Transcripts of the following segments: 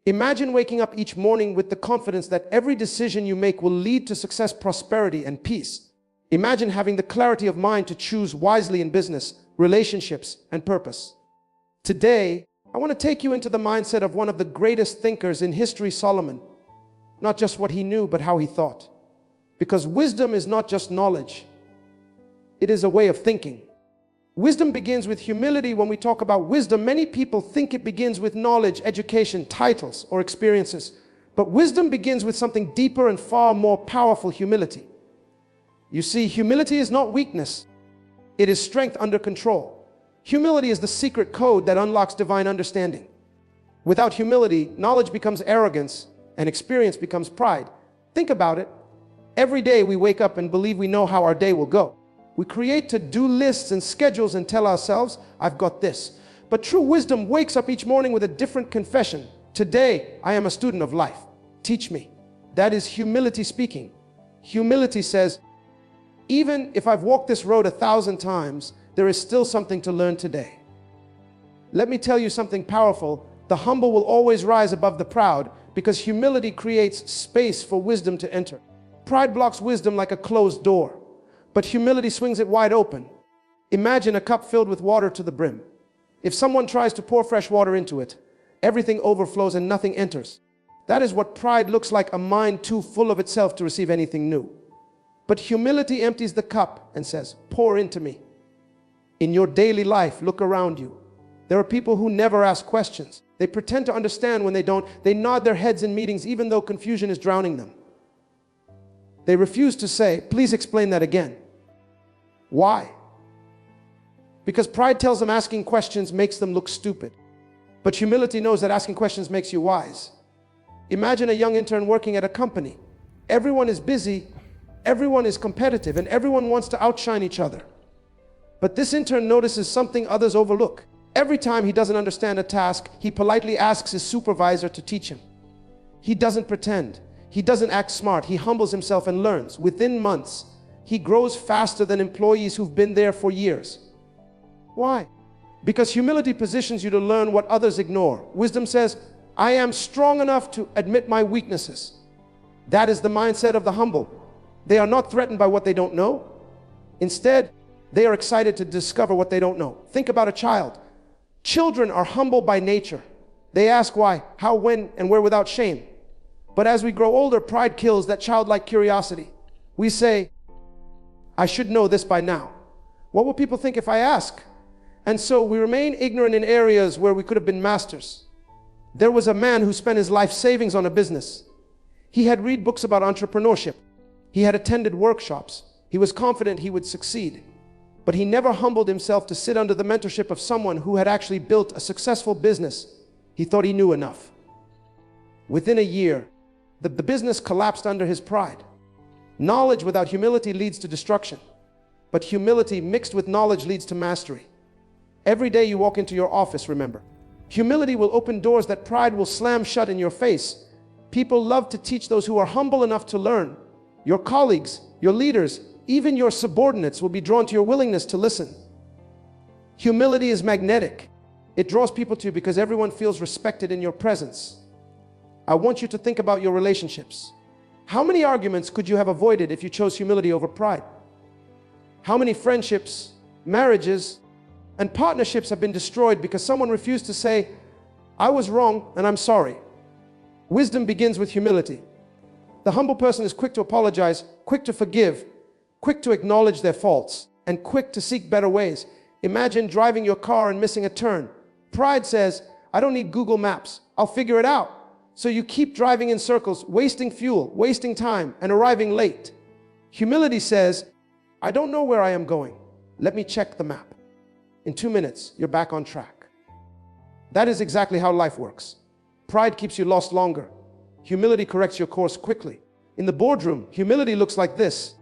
Imagine waking up each morning with the confidence that every decision you make will lead to success, prosperity, and peace. Imagine having the clarity of mind to choose wisely in business, relationships, and purpose. Today, I want to take you into the mindset of one of the greatest thinkers in history, Solomon. Not just what he knew, but how he thought. Because wisdom is not just knowledge. It is a way of thinking. Wisdom begins with humility. When we talk about wisdom, many people think it begins with knowledge, education, titles, or experiences. But wisdom begins with something deeper and far more powerful: humility. You see, humility is not weakness. It is strength under control. Humility is the secret code that unlocks divine understanding. Without humility, knowledge becomes arrogance and experience becomes pride. Think about it. Every day we wake up and believe we know how our day will go. We create to-do lists and schedules and tell ourselves, I've got this. But true wisdom wakes up each morning with a different confession. Today, I am a student of life. Teach me. That is humility speaking. Humility says, even if I've walked this road 1,000 times, there is still something to learn today. Let me tell you something powerful. The humble will always rise above the proud, because humility creates space for wisdom to enter. Pride blocks wisdom like a closed door, but humility swings it wide open. Imagine a cup filled with water to the brim. If someone tries to pour fresh water into it, everything overflows and nothing enters. That is what pride looks like: a mind too full of itself to receive anything new. But humility empties the cup and says, pour into me. In your daily life, look around you. There are people who never ask questions. They pretend to understand when they don't. They nod their heads in meetings even though confusion is drowning them. They refuse to say, please explain that again. Why? Because pride tells them asking questions makes them look stupid. But humility knows that asking questions makes you wise. Imagine a young intern working at a company. Everyone is busy, everyone is competitive, and everyone wants to outshine each other. But this intern notices something others overlook. Every time he doesn't understand a task, he politely asks his supervisor to teach him. He doesn't pretend. He doesn't act smart. He humbles himself and learns. Within months, he grows faster than employees who've been there for years. Why? Because humility positions you to learn what others ignore. Wisdom says, I am strong enough to admit my weaknesses. That is the mindset of the humble. They are not threatened by what they don't know. Instead, they are excited to discover what they don't know. Think about a child. Children are humble by nature. They ask why, how, when, and where without shame. But as we grow older, pride kills that childlike curiosity. We say, I should know this by now. What will people think if I ask? And so we remain ignorant in areas where we could have been masters. There was a man who spent his life savings on a business. He had read books about entrepreneurship. He had attended workshops. He was confident he would succeed. But he never humbled himself to sit under the mentorship of someone who had actually built a successful business. He thought he knew enough. Within a year, the business collapsed under his pride. Knowledge without humility leads to destruction. But humility mixed with knowledge leads to mastery. Every day you walk into your office, remember, humility will open doors that pride will slam shut in your face. People love to teach those who are humble enough to learn. Your colleagues, your leaders, even your subordinates will be drawn to your willingness to listen. Humility is magnetic. It draws people to you because everyone feels respected in your presence. I want you to think about your relationships. How many arguments could you have avoided if you chose humility over pride? How many friendships, marriages, and partnerships have been destroyed because someone refused to say, I was wrong and I'm sorry? Wisdom begins with humility. The humble person is quick to apologize, quick to forgive, quick to acknowledge their faults, and quick to seek better ways. Imagine driving your car and missing a turn. Pride says, I don't need Google Maps. I'll figure it out. So you keep driving in circles, wasting fuel, wasting time, and arriving late. Humility says, I don't know where I am going. Let me check the map. In 2 minutes, you're back on track. That is exactly how life works. Pride keeps you lost longer. Humility corrects your course quickly. In the boardroom, humility looks like this.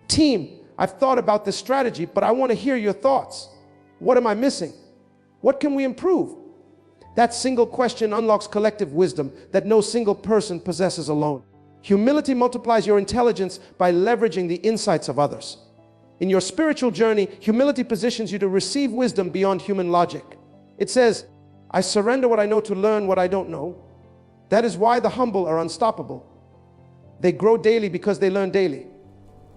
Team, I've thought about this strategy, but I want to hear your thoughts. What am I missing? What can we improve? That single question unlocks collective wisdom that no single person possesses alone. Humility multiplies your intelligence by leveraging the insights of others. In your spiritual journey, humility positions you to receive wisdom beyond human logic. It says, I surrender what I know to learn what I don't know. That is why the humble are unstoppable. They grow daily because they learn daily.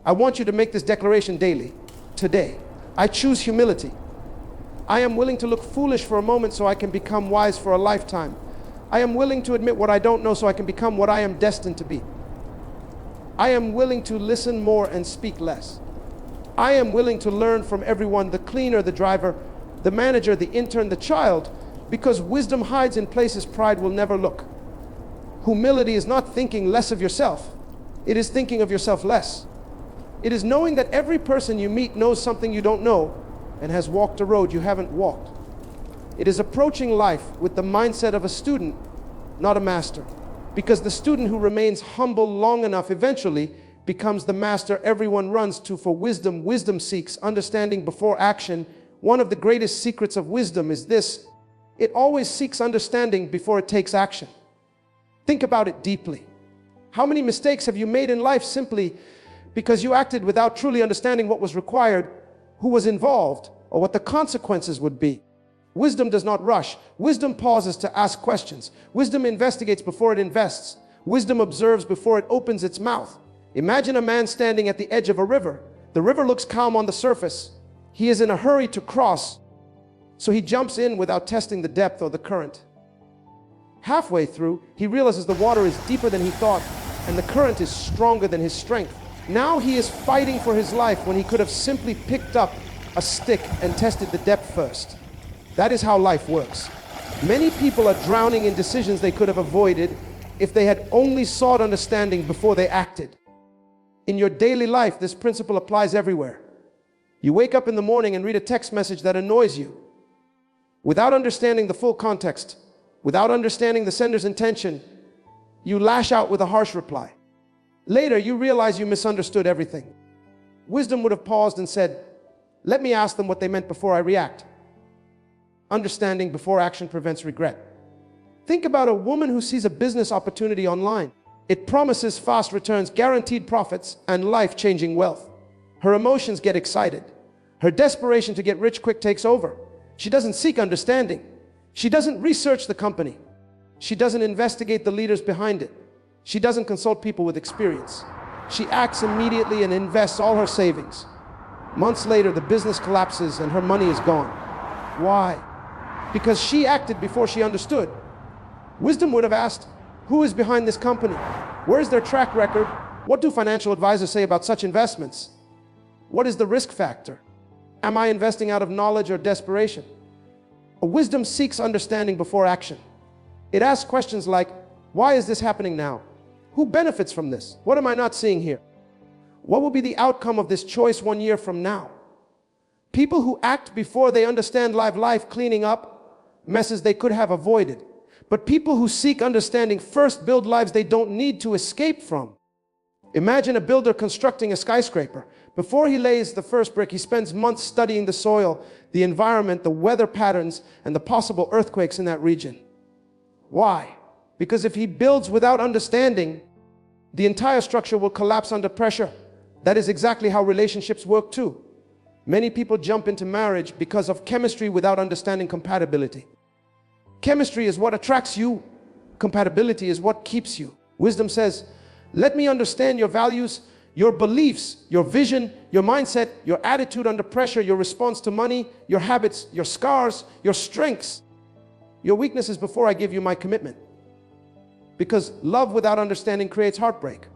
I want you to make this declaration daily, today. I choose humility. I am willing to look foolish for a moment so I can become wise for a lifetime. I am willing to admit what I don't know so I can become what I am destined to be. I am willing to listen more and speak less. I am willing to learn from everyone, the cleaner, the driver, the manager, the intern, the child, because wisdom hides in places pride will never look. Humility is not thinking less of yourself. It is thinking of yourself less. It is knowing that every person you meet knows something you don't know and has walked a road you haven't walked. It is approaching life with the mindset of a student, not a master. Because the student who remains humble long enough eventually becomes the master everyone runs to for wisdom. Wisdom seeks understanding before action. One of the greatest secrets of wisdom is this: it always seeks understanding before it takes action. Think about it deeply. How many mistakes have you made in life simply because you acted without truly understanding what was required, who was involved, or what the consequences would be? Wisdom does not rush. Wisdom pauses to ask questions. Wisdom investigates before it invests. Wisdom observes before it opens its mouth. Imagine a man standing at the edge of a river. The river looks calm on the surface. He is in a hurry to cross, so he jumps in without testing the depth or the current. Halfway through, he realizes the water is deeper than he thought, and the current is stronger than his strength. Now he is fighting for his life when he could have simply picked up a stick and tested the depth first. That is how life works. Many people are drowning in decisions they could have avoided if they had only sought understanding before they acted. In your daily life, this principle applies everywhere. You wake up in the morning and read a text message that annoys you. Without understanding the full context, without understanding the sender's intention, you lash out with a harsh reply. Later, you realize you misunderstood everything. Wisdom would have paused and said, "Let me ask them what they meant before I react." Understanding before action prevents regret. Think about a woman who sees a business opportunity online. It promises fast returns, guaranteed profits, and life-changing wealth. Her emotions get excited. Her desperation to get rich quick takes over. She doesn't seek understanding. She doesn't research the company. She doesn't investigate the leaders behind it. She doesn't consult people with experience. She acts immediately and invests all her savings. Months later, the business collapses and her money is gone. Why? Because she acted before she understood. Wisdom would have asked, who is behind this company? Where is their track record? What do financial advisors say about such investments? What is the risk factor? Am I investing out of knowledge or desperation? Wisdom seeks understanding before action. It asks questions like, why is this happening now? Who benefits from this? What am I not seeing here? What will be the outcome of this choice 1 year from now? People who act before they understand life cleaning up messes they could have avoided. But people who seek understanding first build lives they don't need to escape from. Imagine a builder constructing a skyscraper. Before he lays the first brick, he spends months studying the soil, the environment, the weather patterns, and the possible earthquakes in that region. Why? Because if he builds without understanding, the entire structure will collapse under pressure. That is exactly how relationships work too. Many people jump into marriage because of chemistry without understanding compatibility. Chemistry is what attracts you. Compatibility is what keeps you. Wisdom says, let me understand your values, your beliefs, your vision, your mindset, your attitude under pressure, your response to money, your habits, your scars, your strengths, your weaknesses before I give you my commitment. Because love without understanding creates heartbreak.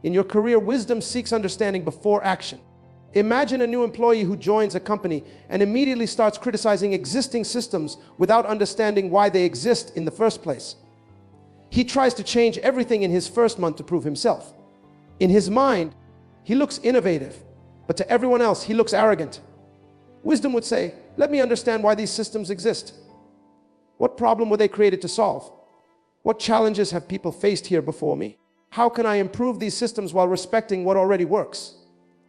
In your career, wisdom seeks understanding before action. Imagine a new employee who joins a company and immediately starts criticizing existing systems without understanding why they exist in the first place. He tries to change everything in his first month to prove himself. In his mind, he looks innovative, but to everyone else, he looks arrogant. Wisdom would say, let me understand why these systems exist. What problem were they created to solve? What challenges have people faced here before me? How can I improve these systems while respecting what already works?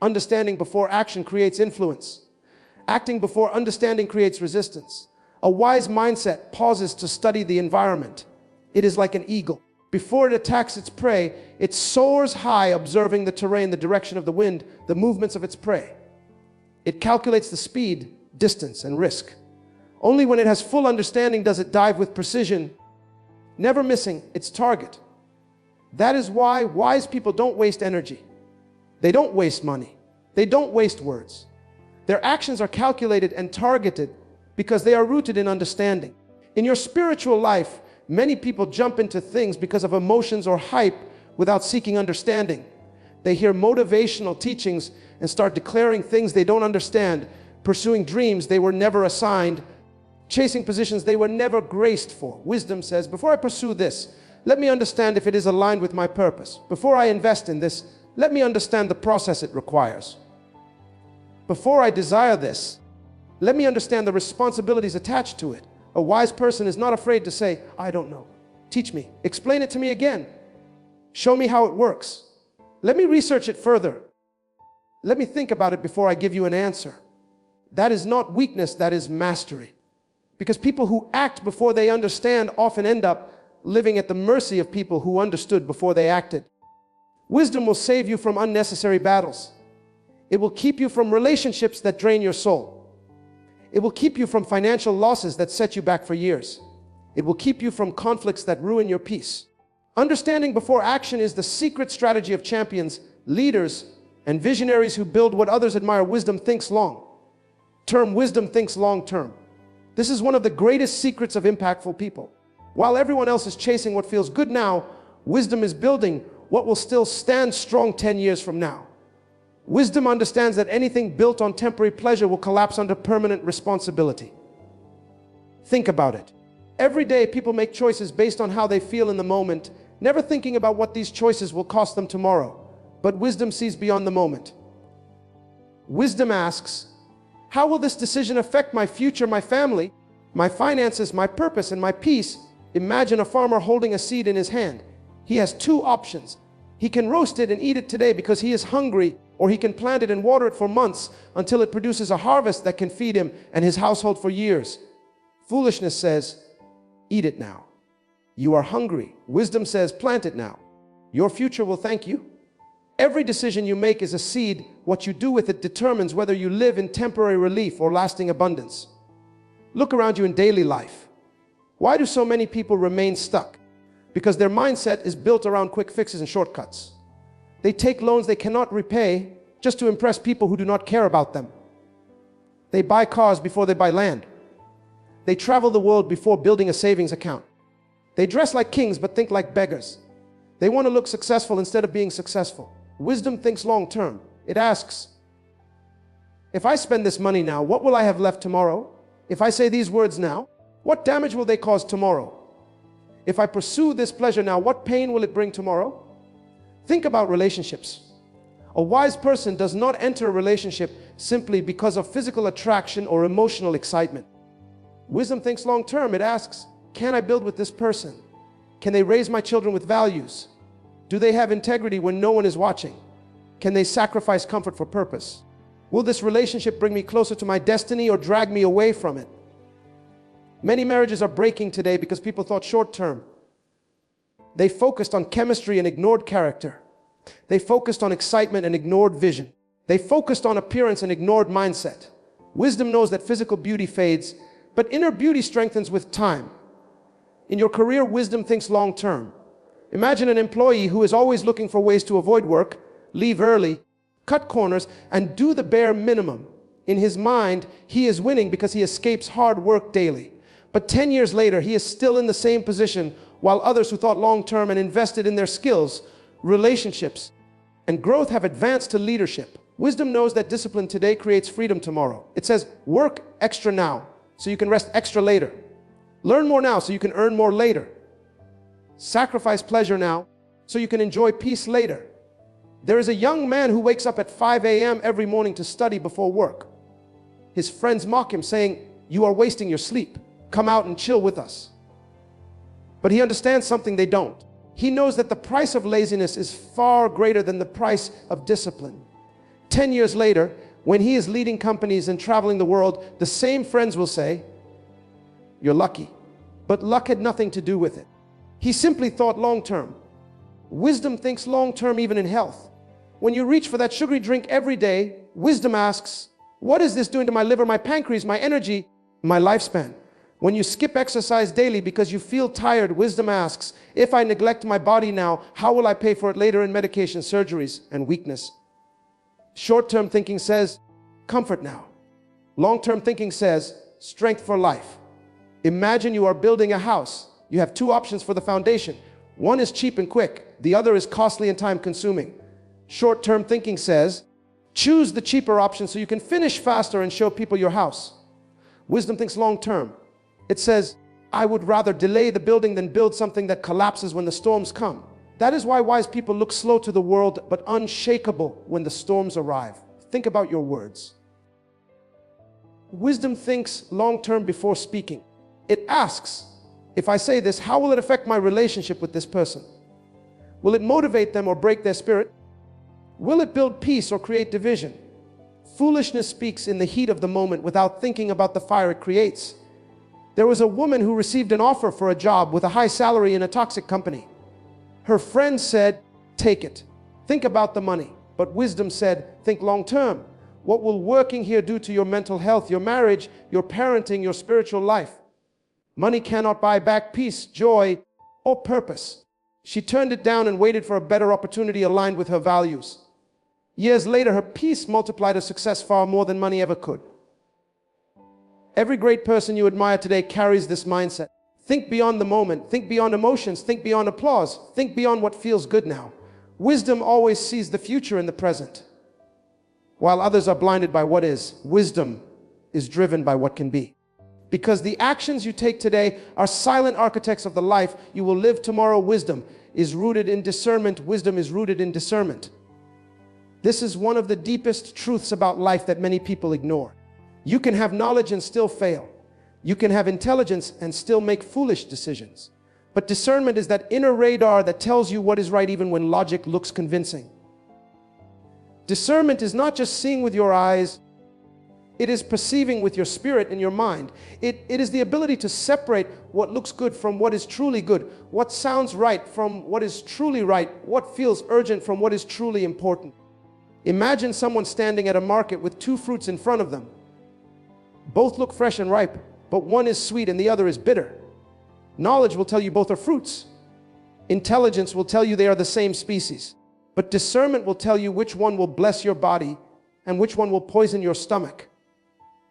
Understanding before action creates influence. Acting before understanding creates resistance. A wise mindset pauses to study the environment. It is like an eagle. Before it attacks its prey, it soars high, observing the terrain, the direction of the wind, the movements of its prey. It calculates the speed, distance, and risk. Only when it has full understanding does it dive with precision. never missing its target. That is why wise people don't waste energy. They don't waste money. They don't waste words. Their actions are calculated and targeted because they are rooted in understanding. In your spiritual life, many people jump into things because of emotions or hype without seeking understanding. They hear motivational teachings and start declaring things they don't understand, pursuing dreams they were never assigned, chasing positions they were never graced for. Wisdom says, before I pursue this, let me understand if it is aligned with my purpose. Before I invest in this, let me understand the process it requires. Before I desire this, let me understand the responsibilities attached to it. A wise person is not afraid to say, I don't know. Teach me. Explain it to me again. Show me how it works. Let me research it further. Let me think about it before I give you an answer. That is not weakness, that is mastery. Because people who act before they understand often end up living at the mercy of people who understood before they acted. Wisdom will save you from unnecessary battles. It will keep you from relationships that drain your soul. It will keep you from financial losses that set you back for years. It will keep you from conflicts that ruin your peace. Understanding before action is the secret strategy of champions, leaders, and visionaries who build what others admire. Wisdom thinks long term. Wisdom thinks long term. This is one of the greatest secrets of impactful people. While everyone else is chasing what feels good now, wisdom is building what will still stand strong 10 years from now. Wisdom understands that anything built on temporary pleasure will collapse under permanent responsibility. Think about it. Every day people make choices based on how they feel in the moment, never thinking about what these choices will cost them tomorrow. But wisdom sees beyond the moment. Wisdom asks, how will this decision affect my future, my family, my finances, my purpose, and my peace? Imagine a farmer holding a seed in his hand. He has two options. He can roast it and eat it today because he is hungry, or he can plant it and water it for months until it produces a harvest that can feed him and his household for years. Foolishness says, eat it now. You are hungry. Wisdom says, plant it now. Your future will thank you. Every decision you make is a seed. What you do with it determines whether you live in temporary relief or lasting abundance. Look around you in daily life. Why do so many people remain stuck? Because their mindset is built around quick fixes and shortcuts. They take loans they cannot repay just to impress people who do not care about them. They buy cars before they buy land. They travel the world before building a savings account. They dress like kings but think like beggars. They want to look successful instead of being successful. Wisdom thinks long term. It asks, if I spend this money now, what will I have left tomorrow? If I say these words now, what damage will they cause tomorrow? If I pursue this pleasure now, what pain will it bring tomorrow? Think about relationships. A wise person does not enter a relationship simply because of physical attraction or emotional excitement. Wisdom thinks long term. It asks, can I build with this person? Can they raise my children with values? Do they have integrity when no one is watching? Can they sacrifice comfort for purpose? Will this relationship bring me closer to my destiny or drag me away from it? Many marriages are breaking today because people thought short term. They focused on chemistry and ignored character. They focused on excitement and ignored vision. They focused on appearance and ignored mindset. Wisdom knows that physical beauty fades, but inner beauty strengthens with time. In your career, wisdom thinks long term. Imagine an employee who is always looking for ways to avoid work, leave early, cut corners, and do the bare minimum. In his mind, he is winning because he escapes hard work daily. But 10 years later, he is still in the same position, while others who thought long term and invested in their skills, relationships, and growth have advanced to leadership. Wisdom knows that discipline today creates freedom tomorrow. It says, work extra now so you can rest extra later. Learn more now so you can earn more later. Sacrifice pleasure now so you can enjoy peace later. There is a young man who wakes up at 5 a.m. every morning to study before work. His friends mock him, saying, you are wasting your sleep. Come out and chill with us. But he understands something they don't. He knows that the price of laziness is far greater than the price of discipline. 10 years later, when he is leading companies and traveling the world, the same friends will say, you're lucky. But luck had nothing to do with it. He simply thought long term. Wisdom thinks long term even in health. When you reach for that sugary drink every day, wisdom asks, what is this doing to my liver, my pancreas, my energy, my lifespan? When you skip exercise daily because you feel tired, wisdom asks, if I neglect my body now, how will I pay for it later in medication, surgeries, and weakness? Short-term thinking says, comfort now. Long-term thinking says, strength for life. Imagine you are building a house. You have two options for the foundation. One is cheap and quick. The other is costly and time-consuming. Short-term thinking says, choose the cheaper option so you can finish faster and show people your house. Wisdom thinks long-term. It says, I would rather delay the building than build something that collapses when the storms come. That is why wise people look slow to the world, but unshakable when the storms arrive. Think about your words. Wisdom thinks long-term before speaking. It asks, if I say this, how will it affect my relationship with this person? Will it motivate them or break their spirit? Will it build peace or create division? Foolishness speaks in the heat of the moment without thinking about the fire it creates. There was a woman who received an offer for a job with a high salary in a toxic company. Her friend said, take it. Think about the money. But wisdom said, think long term. What will working here do to your mental health, your marriage, your parenting, your spiritual life? Money cannot buy back peace, joy, or purpose. She turned it down and waited for a better opportunity aligned with her values. Years later, her peace multiplied her success far more than money ever could. Every great person you admire today carries this mindset. Think beyond the moment, think beyond emotions, think beyond applause, think beyond what feels good now. Wisdom always sees the future in the present. While others are blinded by what is, wisdom is driven by what can be. Because the actions you take today are silent architects of the life you will live tomorrow. Wisdom is rooted in discernment. Wisdom is rooted in discernment. This is one of the deepest truths about life that many people ignore. You can have knowledge and still fail. You can have intelligence and still make foolish decisions. But discernment is that inner radar that tells you what is right even when logic looks convincing. Discernment is not just seeing with your eyes, it is perceiving with your spirit and your mind. It is the ability to separate what looks good from what is truly good, what sounds right from what is truly right, what feels urgent from what is truly important. Imagine someone standing at a market with two fruits in front of them. Both look fresh and ripe, but one is sweet and the other is bitter. Knowledge will tell you both are fruits. Intelligence will tell you they are the same species. But discernment will tell you which one will bless your body and which one will poison your stomach.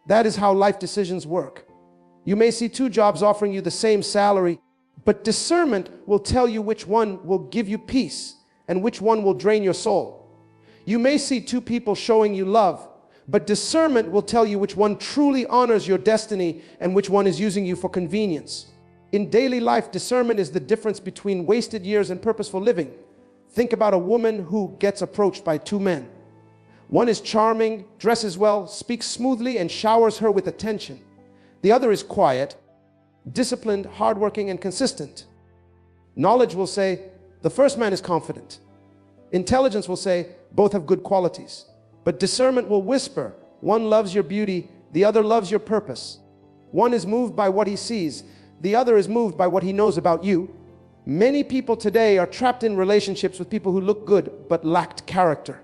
That is how life decisions work. You may see two jobs offering you the same salary, but discernment will tell you which one will give you peace and which one will drain your soul. You may see two people showing you love, but discernment will tell you which one truly honors your destiny and which one is using you for convenience. In daily life, discernment is the difference between wasted years and purposeful living. Think about a woman who gets approached by two men. One is charming, dresses well, speaks smoothly, and showers her with attention. The other is quiet, disciplined, hardworking, and consistent. Knowledge will say, the first man is confident. Intelligence will say, both have good qualities. But discernment will whisper, one loves your beauty, the other loves your purpose. One is moved by what he sees, the other is moved by what he knows about you. Many people today are trapped in relationships with people who look good but lacked character.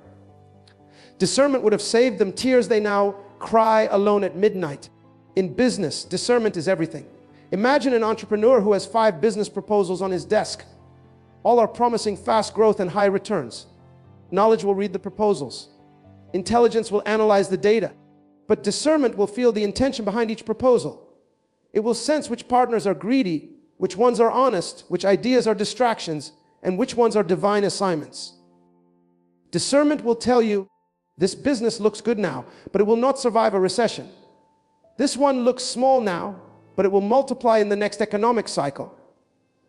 Discernment would have saved them tears they now cry alone at midnight. In business, discernment is everything. Imagine an entrepreneur who has 5 business proposals on his desk. All are promising fast growth and high returns. Knowledge will read the proposals. Intelligence will analyze the data. But discernment will feel the intention behind each proposal. It will sense which partners are greedy, which ones are honest, which ideas are distractions, and which ones are divine assignments. Discernment will tell you, this business looks good now, but it will not survive a recession. This one looks small now, but it will multiply in the next economic cycle.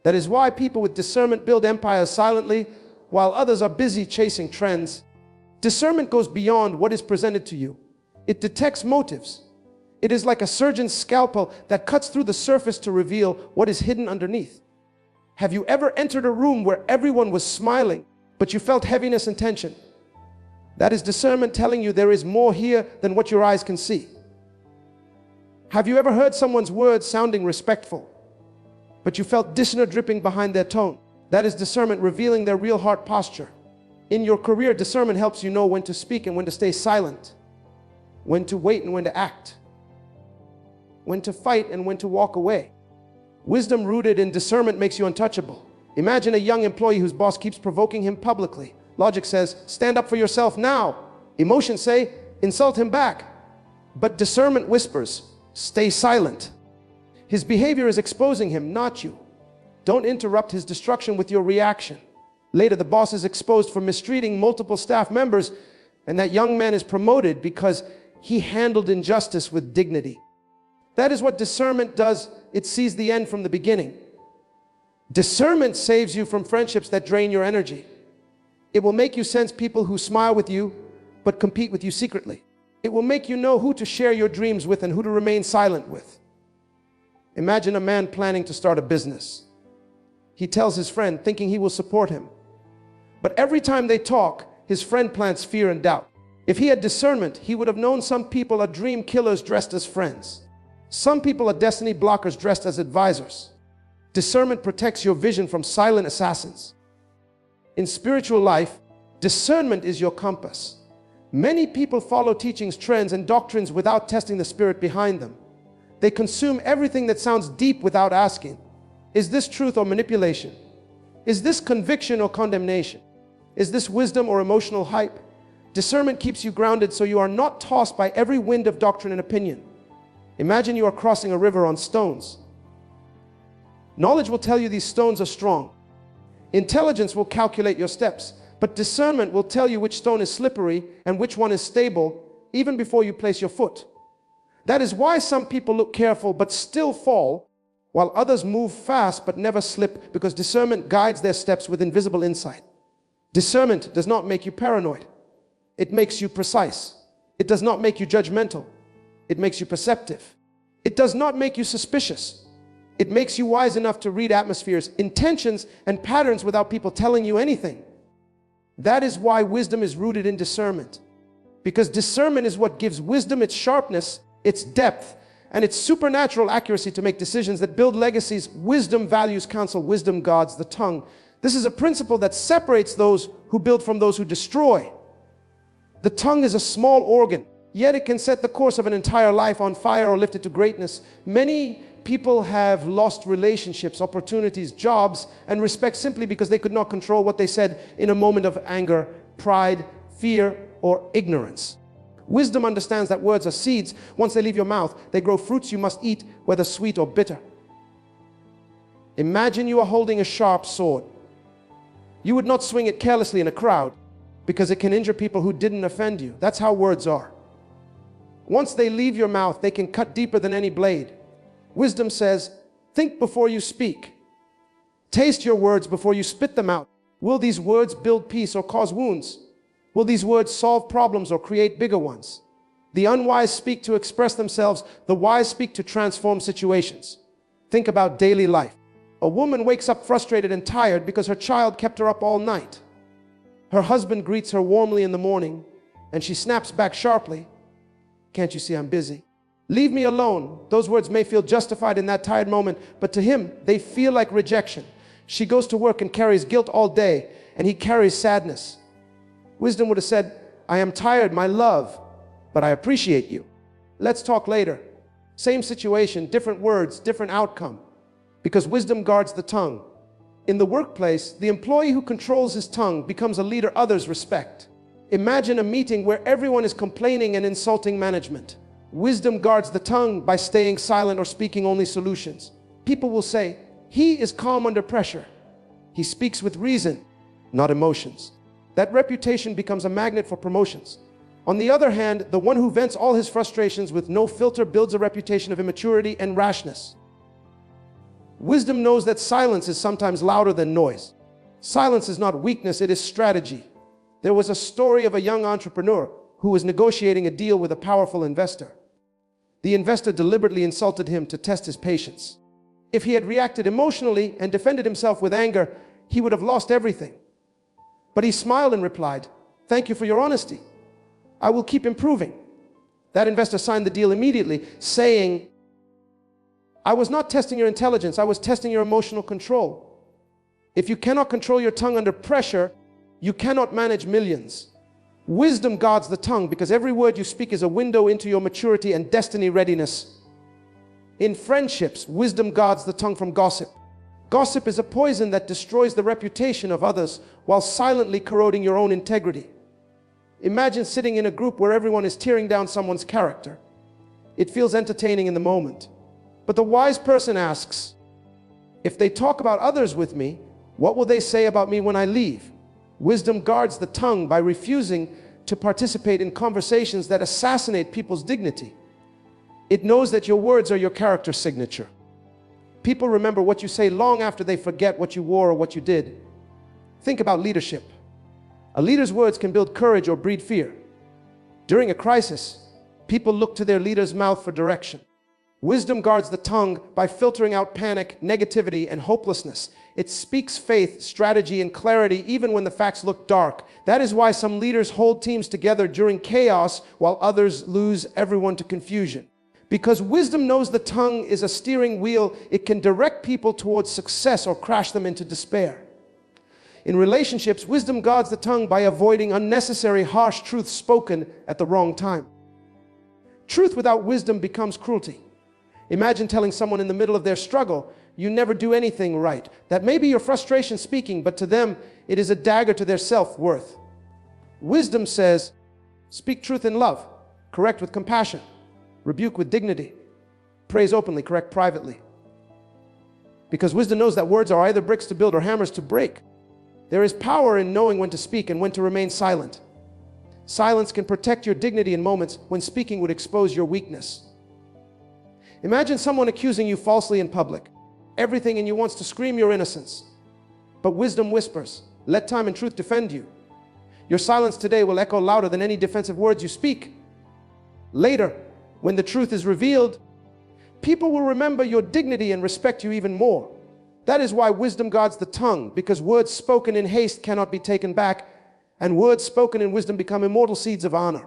That is why people with discernment build empires silently, while others are busy chasing trends. Discernment goes beyond what is presented to you. It detects motives. It is like a surgeon's scalpel that cuts through the surface to reveal what is hidden underneath. Have you ever entered a room where everyone was smiling, but you felt heaviness and tension? That is discernment telling you there is more here than what your eyes can see. Have you ever heard someone's words sounding respectful, but you felt dissonance dripping behind their tone? That is discernment revealing their real heart posture. In your career, discernment helps you know when to speak and when to stay silent, when to wait and when to act, when to fight and when to walk away. Wisdom rooted in discernment makes you untouchable. Imagine a young employee whose boss keeps provoking him publicly. Logic says, stand up for yourself now. Emotions say, insult him back. But discernment whispers, stay silent. His behavior is exposing him, not you. Don't interrupt his destruction with your reaction. Later, the boss is exposed for mistreating multiple staff members, and that young man is promoted because he handled injustice with dignity. That is what discernment does. It sees the end from the beginning. Discernment saves you from friendships that drain your energy. It will make you sense people who smile with you, but compete with you secretly. It will make you know who to share your dreams with and who to remain silent with. Imagine a man planning to start a business. He tells his friend, thinking he will support him. But every time they talk, his friend plants fear and doubt. If he had discernment, he would have known some people are dream killers dressed as friends. Some people are destiny blockers dressed as advisors. Discernment protects your vision from silent assassins. In spiritual life, discernment is your compass. Many people follow teachings, trends, and doctrines without testing the spirit behind them. They consume everything that sounds deep without asking, is this truth or manipulation? Is this conviction or condemnation? Is this wisdom or emotional hype? Discernment keeps you grounded so you are not tossed by every wind of doctrine and opinion. Imagine you are crossing a river on stones. Knowledge will tell you these stones are strong. Intelligence will calculate your steps, but discernment will tell you which stone is slippery and which one is stable even before you place your foot. That is why some people look careful but still fall, while others move fast but never slip, because discernment guides their steps with invisible insight. Discernment does not make you paranoid. It makes you precise. It does not make you judgmental. It makes you perceptive. It does not make you suspicious. It makes you wise enough to read atmospheres, intentions, and patterns without people telling you anything. That is why wisdom is rooted in discernment. Because discernment is what gives wisdom its sharpness, its depth, and its supernatural accuracy to make decisions that build legacies. Wisdom values counsel. Wisdom guards the tongue. This is a principle that separates those who build from those who destroy. The tongue is a small organ, yet it can set the course of an entire life on fire or lift it to greatness. Many people have lost relationships, opportunities, jobs, and respect simply because they could not control what they said in a moment of anger, pride, fear, or ignorance. Wisdom understands that words are seeds. Once they leave your mouth, they grow fruits you must eat, whether sweet or bitter. Imagine you are holding a sharp sword. You would not swing it carelessly in a crowd because it can injure people who didn't offend you. That's how words are. Once they leave your mouth, they can cut deeper than any blade. Wisdom says, think before you speak. Taste your words before you spit them out. Will these words build peace or cause wounds? Will these words solve problems or create bigger ones? The unwise speak to express themselves. The wise speak to transform situations. Think about daily life. A woman wakes up frustrated and tired because her child kept her up all night. Her husband greets her warmly in the morning, and she snaps back sharply. Can't you see I'm busy? Leave me alone. Those words may feel justified in that tired moment, but to him, they feel like rejection. She goes to work and carries guilt all day, and he carries sadness. Wisdom would have said, I am tired, my love, but I appreciate you. Let's talk later. Same situation, different words, different outcome. Because wisdom guards the tongue. In the workplace, the employee who controls his tongue becomes a leader others respect. Imagine a meeting where everyone is complaining and insulting management. Wisdom guards the tongue by staying silent or speaking only solutions. People will say, he is calm under pressure. He speaks with reason, not emotions. That reputation becomes a magnet for promotions. On the other hand, the one who vents all his frustrations with no filter builds a reputation of immaturity and rashness. Wisdom knows that silence is sometimes louder than noise. Silence is not weakness, it is strategy. There was a story of a young entrepreneur who was negotiating a deal with a powerful investor. The investor deliberately insulted him to test his patience. If he had reacted emotionally and defended himself with anger, he would have lost everything. But he smiled and replied, "Thank you for your honesty. I will keep improving." That investor signed the deal immediately, saying, "I was not testing your intelligence, I was testing your emotional control. If you cannot control your tongue under pressure, you cannot manage millions." Wisdom guards the tongue because every word you speak is a window into your maturity and destiny readiness. In friendships, wisdom guards the tongue from gossip. Gossip is a poison that destroys the reputation of others while silently corroding your own integrity. Imagine sitting in a group where everyone is tearing down someone's character. It feels entertaining in the moment. But the wise person asks, if they talk about others with me, what will they say about me when I leave? Wisdom guards the tongue by refusing to participate in conversations that assassinate people's dignity. It knows that your words are your character signature. People remember what you say long after they forget what you wore or what you did. Think about leadership. A leader's words can build courage or breed fear. During a crisis, people look to their leader's mouth for direction. Wisdom guards the tongue by filtering out panic, negativity, and hopelessness. It speaks faith, strategy, and clarity even when the facts look dark. That is why some leaders hold teams together during chaos while others lose everyone to confusion. Because wisdom knows the tongue is a steering wheel, it can direct people towards success or crash them into despair. In relationships, wisdom guards the tongue by avoiding unnecessary harsh truths spoken at the wrong time. Truth without wisdom becomes cruelty. Imagine telling someone in the middle of their struggle, you never do anything right. That may be your frustration speaking, but to them, it is a dagger to their self-worth. Wisdom says, speak truth in love, correct with compassion, rebuke with dignity, praise openly, correct privately. Because wisdom knows that words are either bricks to build or hammers to break. There is power in knowing when to speak and when to remain silent. Silence can protect your dignity in moments when speaking would expose your weakness. Imagine someone accusing you falsely in public. Everything in you wants to scream your innocence. But wisdom whispers, let time and truth defend you. Your silence today will echo louder than any defensive words you speak. Later, when the truth is revealed, people will remember your dignity and respect you even more. That is why wisdom guards the tongue, because words spoken in haste cannot be taken back, and words spoken in wisdom become immortal seeds of honor.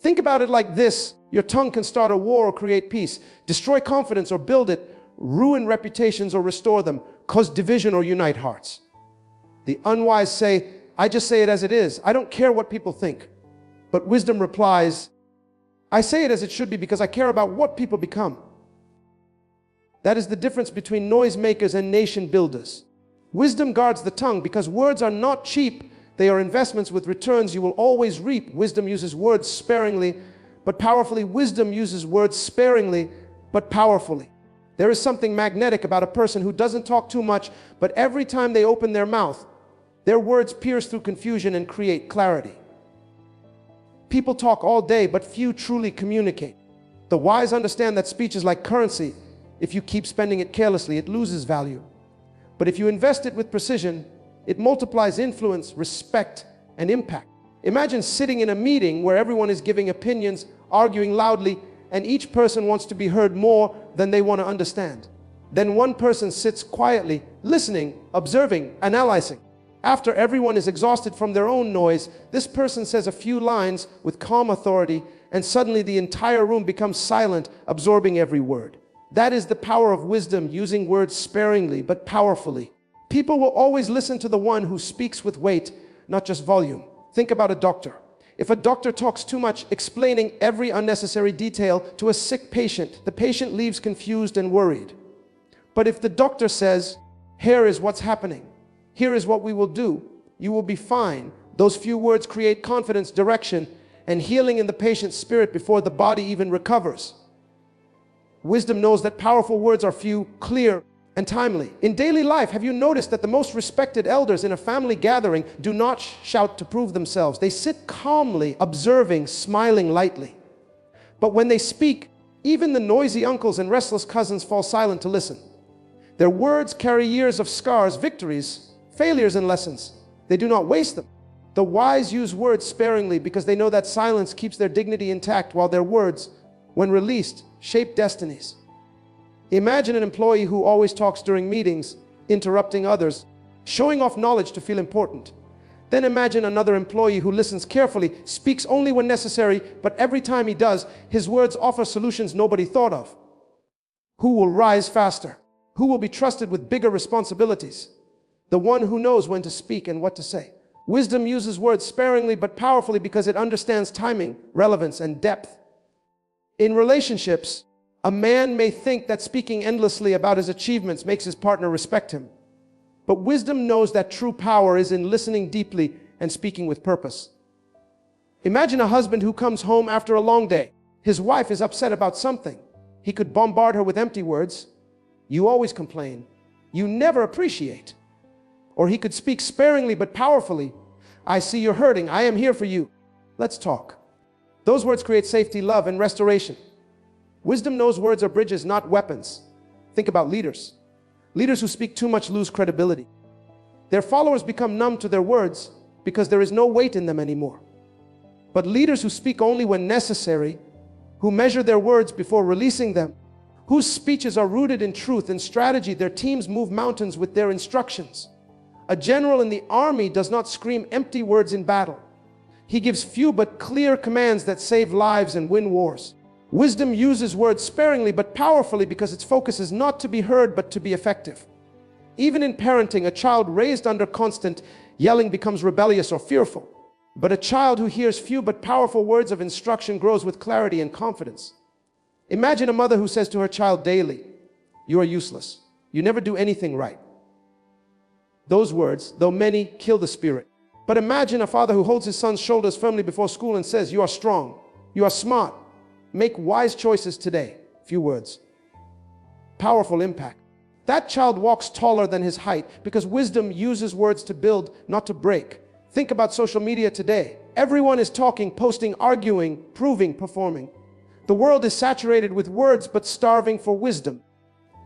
Think about it like this. Your tongue can start a war or create peace, destroy confidence or build it, ruin reputations or restore them, cause division or unite hearts. The unwise say, I just say it as it is. I don't care what people think. But wisdom replies, I say it as it should be because I care about what people become. That is the difference between noisemakers and nation builders. Wisdom guards the tongue because words are not cheap. They are investments with returns you will always reap. Wisdom uses words sparingly, but powerfully. Wisdom uses words sparingly, but powerfully. There is something magnetic about a person who doesn't talk too much, but every time they open their mouth, their words pierce through confusion and create clarity. People talk all day, but few truly communicate. The wise understand that speech is like currency. If you keep spending it carelessly, it loses value. But if you invest it with precision, it multiplies influence, respect, and impact. Imagine sitting in a meeting where everyone is giving opinions, arguing loudly, and each person wants to be heard more than they want to understand. Then one person sits quietly, listening, observing, analyzing. After everyone is exhausted from their own noise, this person says a few lines with calm authority, and suddenly the entire room becomes silent, absorbing every word. That is the power of wisdom, using words sparingly but powerfully. People will always listen to the one who speaks with weight, not just volume. Think about a doctor. If a doctor talks too much, explaining every unnecessary detail to a sick patient, the patient leaves confused and worried. But if the doctor says, here is what's happening, here is what we will do, you will be fine. Those few words create confidence, direction, and healing in the patient's spirit before the body even recovers. Wisdom knows that powerful words are few, clear, and timely. In daily life, have you noticed that the most respected elders in a family gathering do not shout to prove themselves? They sit calmly, observing, smiling lightly. But when they speak, even the noisy uncles and restless cousins fall silent to listen. Their words carry years of scars, victories, failures, and lessons. They do not waste them. The wise use words sparingly because they know that silence keeps their dignity intact, while their words, when released, shape destinies. Imagine an employee who always talks during meetings, interrupting others, showing off knowledge to feel important. Then imagine another employee who listens carefully, speaks only when necessary, but every time he does, his words offer solutions nobody thought of. Who will rise faster? Who will be trusted with bigger responsibilities? The one who knows when to speak and what to say. Wisdom uses words sparingly but powerfully because it understands timing, relevance, and depth. In relationships, A man may think that speaking endlessly about his achievements makes his partner respect him. But wisdom knows that true power is in listening deeply and speaking with purpose. Imagine a husband who comes home after a long day. His wife is upset about something. He could bombard her with empty words. You always complain. You never appreciate. Or he could speak sparingly but powerfully. I see you're hurting. I am here for you. Let's talk. Those words create safety, love, and restoration. Wisdom knows words are bridges, not weapons. Think about leaders. Leaders who speak too much lose credibility. Their followers become numb to their words because there is no weight in them anymore. But leaders who speak only when necessary, who measure their words before releasing them, whose speeches are rooted in truth and strategy, their teams move mountains with their instructions. A general in the army does not scream empty words in battle. He gives few but clear commands that save lives and win wars. Wisdom uses words sparingly but powerfully because its focus is not to be heard but to be effective. Even in parenting, a child raised under constant yelling becomes rebellious or fearful. But a child who hears few but powerful words of instruction grows with clarity and confidence. Imagine a mother who says to her child daily, "You are useless. You never do anything right." Those words, though many, kill the spirit. But imagine a father who holds his son's shoulders firmly before school and says, "You are strong. You are smart. Make wise choices today." Few words. Powerful impact. That child walks taller than his height because wisdom uses words to build, not to break. Think about social media today. Everyone is talking, posting, arguing, proving, performing. The world is saturated with words but starving for wisdom.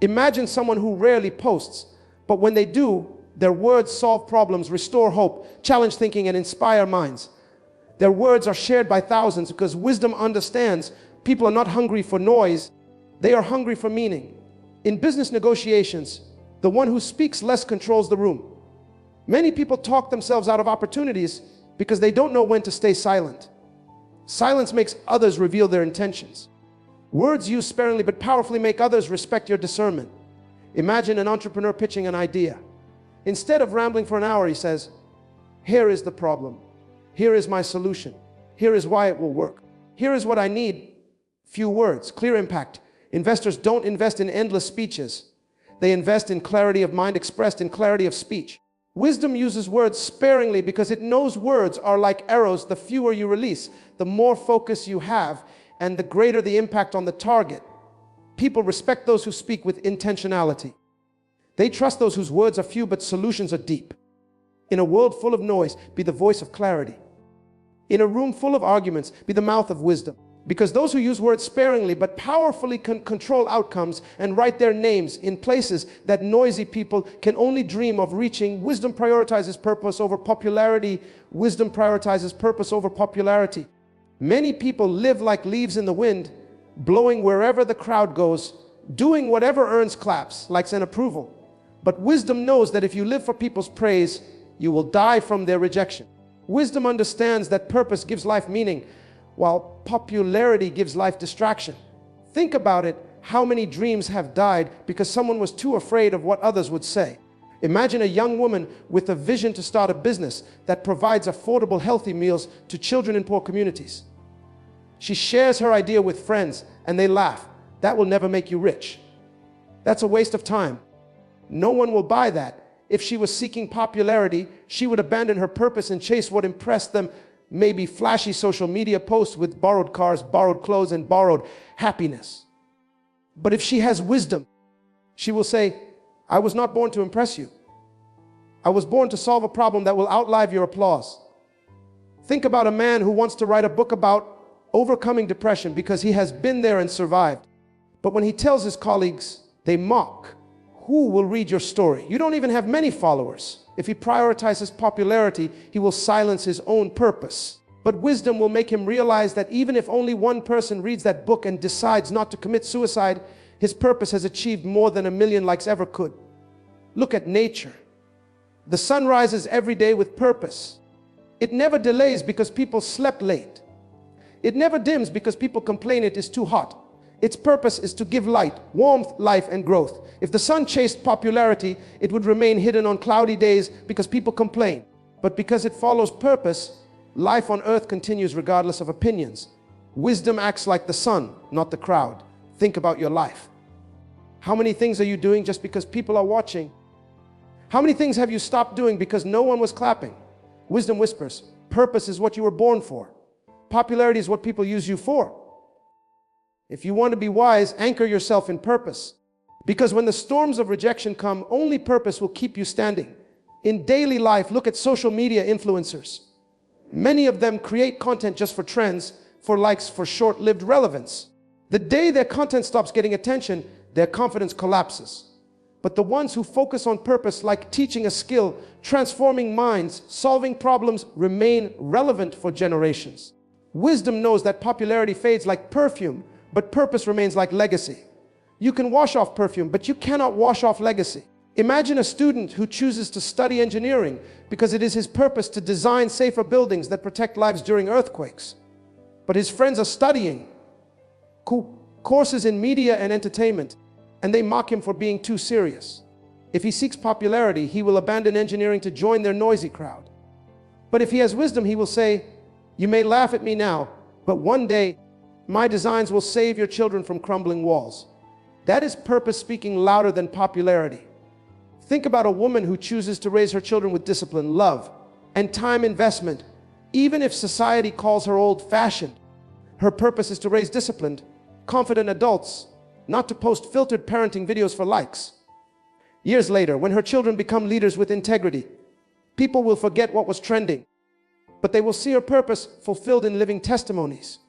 Imagine someone who rarely posts, but when they do, their words solve problems, restore hope, challenge thinking, and inspire minds. Their words are shared by thousands because wisdom understands people are not hungry for noise, they are hungry for meaning. In business negotiations, the one who speaks less controls the room. Many people talk themselves out of opportunities because they don't know when to stay silent. Silence makes others reveal their intentions. Words used sparingly but powerfully make others respect your discernment. Imagine an entrepreneur pitching an idea. Instead of rambling for an hour, he says, "Here is the problem. Here is my solution. Here is why it will work. Here is what I need." Few words, clear impact. Investors don't invest in endless speeches. They invest in clarity of mind expressed in clarity of speech. Wisdom uses words sparingly because it knows words are like arrows. The fewer you release, the more focus you have, and the greater the impact on the target. People respect those who speak with intentionality. They trust those whose words are few but solutions are deep. In a world full of noise, be the voice of clarity. In a room full of arguments, be the mouth of wisdom. Because those who use words sparingly but powerfully can control outcomes and write their names in places that noisy people can only dream of reaching. Wisdom prioritizes purpose over popularity. Wisdom prioritizes purpose over popularity. Many people live like leaves in the wind, blowing wherever the crowd goes, doing whatever earns claps, likes, and approval. But wisdom knows that if you live for people's praise, you will die from their rejection. Wisdom understands that purpose gives life meaning, while popularity gives life distraction. Think about it, how many dreams have died because someone was too afraid of what others would say. Imagine a young woman with a vision to start a business that provides affordable, healthy meals to children in poor communities. She shares her idea with friends and they laugh. That will never make you rich. That's a waste of time. No one will buy that. If she was seeking popularity, she would abandon her purpose and chase what impressed them. Maybe flashy social media posts with borrowed cars, borrowed clothes, and borrowed happiness. But if she has wisdom, she will say, "I was not born to impress you. I was born to solve a problem that will outlive your applause." Think about a man who wants to write a book about overcoming depression because he has been there and survived. But when he tells his colleagues, they mock. Who will read your story? You don't even have many followers. If he prioritizes popularity, he will silence his own purpose. But wisdom will make him realize that even if only one person reads that book and decides not to commit suicide, his purpose has achieved more than 1,000,000 likes ever could. Look at nature. The sun rises every day with purpose. It never delays because people slept late. It never dims because people complain it is too hot. Its purpose is to give light, warmth, life, and growth. If the sun chased popularity, it would remain hidden on cloudy days because people complain. But because it follows purpose, life on earth continues regardless of opinions. Wisdom acts like the sun, not the crowd. Think about your life. How many things are you doing just because people are watching? How many things have you stopped doing because no one was clapping? Wisdom whispers, purpose is what you were born for. Popularity is what people use you for. If you want to be wise, anchor yourself in purpose. Because when the storms of rejection come, only purpose will keep you standing. In daily life, look at social media influencers. Many of them create content just for trends, for likes, for short-lived relevance. The day their content stops getting attention, their confidence collapses. But the ones who focus on purpose, like teaching a skill, transforming minds, solving problems, remain relevant for generations. Wisdom knows that popularity fades like perfume, but purpose remains like legacy. You can wash off perfume, but you cannot wash off legacy. Imagine a student who chooses to study engineering because it is his purpose to design safer buildings that protect lives during earthquakes. But his friends are studying courses in media and entertainment, and they mock him for being too serious. If he seeks popularity, he will abandon engineering to join their noisy crowd. But if he has wisdom, he will say, "You may laugh at me now, but one day my designs will save your children from crumbling walls." That is purpose speaking louder than popularity. Think about a woman who chooses to raise her children with discipline, love, and time investment. Even if society calls her old-fashioned, her purpose is to raise disciplined, confident adults, not to post filtered parenting videos for likes. Years later, when her children become leaders with integrity, people will forget what was trending, but they will see her purpose fulfilled in living testimonies.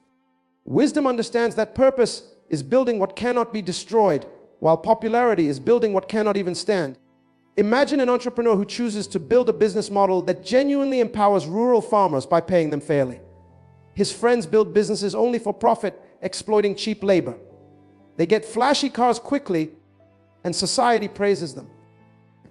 Wisdom understands that purpose is building what cannot be destroyed, while popularity is building what cannot even stand. Imagine an entrepreneur who chooses to build a business model that genuinely empowers rural farmers by paying them fairly. His friends build businesses only for profit, exploiting cheap labor. They get flashy cars quickly, and society praises them.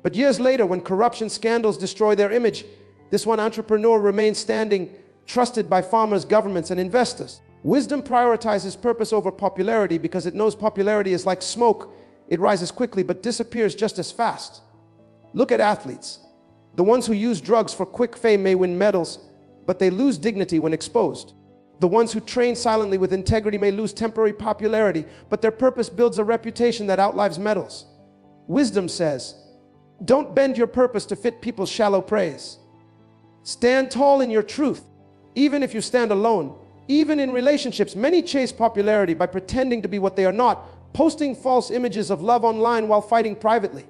But years later, when corruption scandals destroy their image, this one entrepreneur remains standing, trusted by farmers, governments, and investors. Wisdom prioritizes purpose over popularity because it knows popularity is like smoke. It rises quickly but disappears just as fast. Look at athletes. The ones who use drugs for quick fame may win medals, but they lose dignity when exposed. The ones who train silently with integrity may lose temporary popularity, but their purpose builds a reputation that outlives medals. Wisdom says, don't bend your purpose to fit people's shallow praise. Stand tall in your truth, even if you stand alone. Even in relationships, many chase popularity by pretending to be what they are not, posting false images of love online while fighting privately.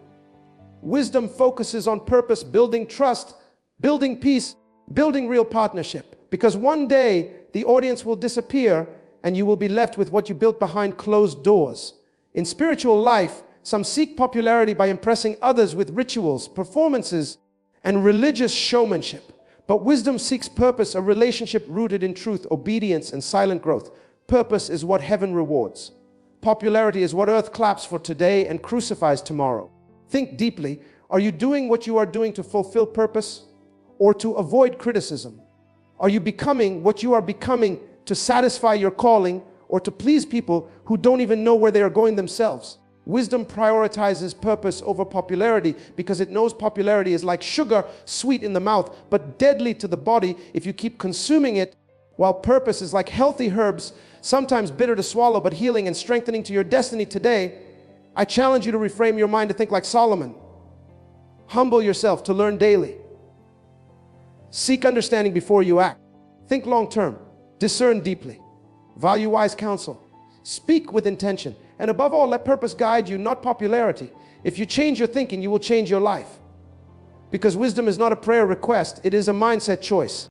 Wisdom focuses on purpose, building trust, building peace, building real partnership. Because one day, the audience will disappear and you will be left with what you built behind closed doors. In spiritual life, some seek popularity by impressing others with rituals, performances, and religious showmanship. But wisdom seeks purpose, a relationship rooted in truth, obedience, and silent growth. Purpose is what heaven rewards. Popularity is what earth claps for today and crucifies tomorrow. Think deeply. Are you doing what you are doing to fulfill purpose or to avoid criticism? Are you becoming what you are becoming to satisfy your calling or to please people who don't even know where they are going themselves? Wisdom prioritizes purpose over popularity because it knows popularity is like sugar, sweet in the mouth, but deadly to the body if you keep consuming it, while purpose is like healthy herbs, sometimes bitter to swallow, but healing and strengthening to your destiny today. I challenge you to reframe your mind to think like Solomon. Humble yourself to learn daily. Seek understanding before you act. Think long term. Discern deeply. Value wise counsel. Speak with intention. And above all, let purpose guide you, not popularity. If you change your thinking, you will change your life. Because wisdom is not a prayer request, it is a mindset choice.